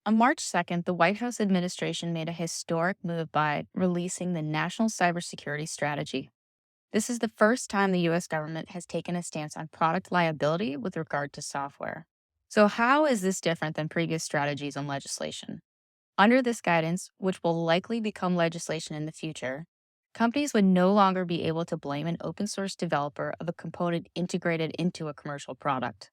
On March 2nd, the White House administration made a historic move by releasing the National Cybersecurity Strategy. This is the first time the US government has taken a stance on product liability with regard to software. So, how is this different than previous strategies on legislation? Under this guidance, which will likely become legislation in the future, companies would no longer be able to blame an open source developer of a component integrated into a commercial product.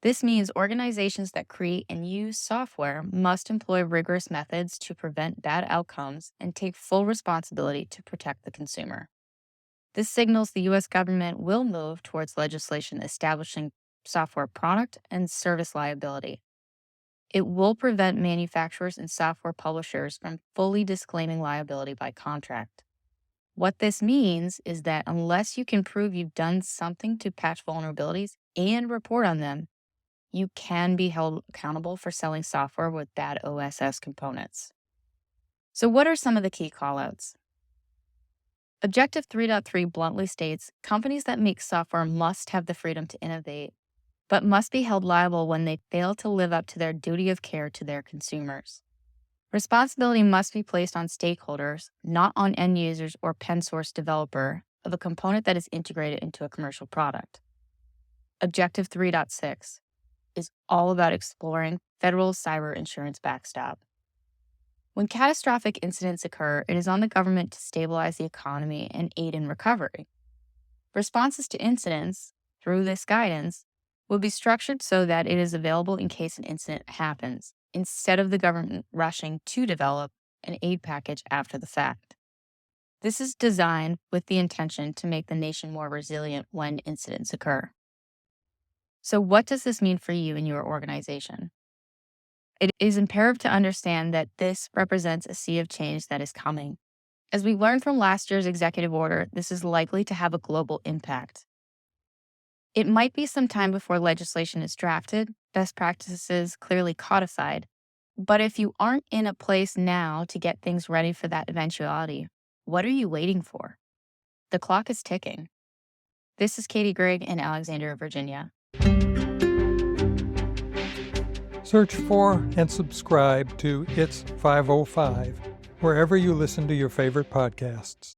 This means organizations that create and use software must employ rigorous methods to prevent bad outcomes and take full responsibility to protect the consumer. This signals the US government will move towards legislation establishing software product and service liability. It will prevent manufacturers and software publishers from fully disclaiming liability by contract. What this means is that unless you can prove you've done something to patch vulnerabilities and report on them, you can be held accountable for selling software with bad OSS components. So, what are some of the key callouts? Objective 3.3 bluntly states companies that make software must have the freedom to innovate, but must be held liable when they fail to live up to their duty of care to their consumers. Responsibility must be placed on stakeholders, not on end users or pen source developer of a component that is integrated into a commercial product. Objective 3.6 is all about exploring federal cyber insurance backstop. When catastrophic incidents occur, it is on the government to stabilize the economy and aid in recovery. Responses to incidents, through this guidance, will be structured so that it is available in case an incident happens, instead of the government rushing to develop an aid package after the fact. This is designed with the intention to make the nation more resilient when incidents occur. So, what does this mean for you and your organization? It is imperative to understand that this represents a sea of change that is coming. As we learned from last year's executive order, this is likely to have a global impact. It might be some time before legislation is drafted, best practices clearly codified, but if you aren't in a place now to get things ready for that eventuality, what are you waiting for? The clock is ticking. This is Katie Grigg in Alexandria, Virginia. Search for and subscribe to It's 505 wherever you listen to your favorite podcasts.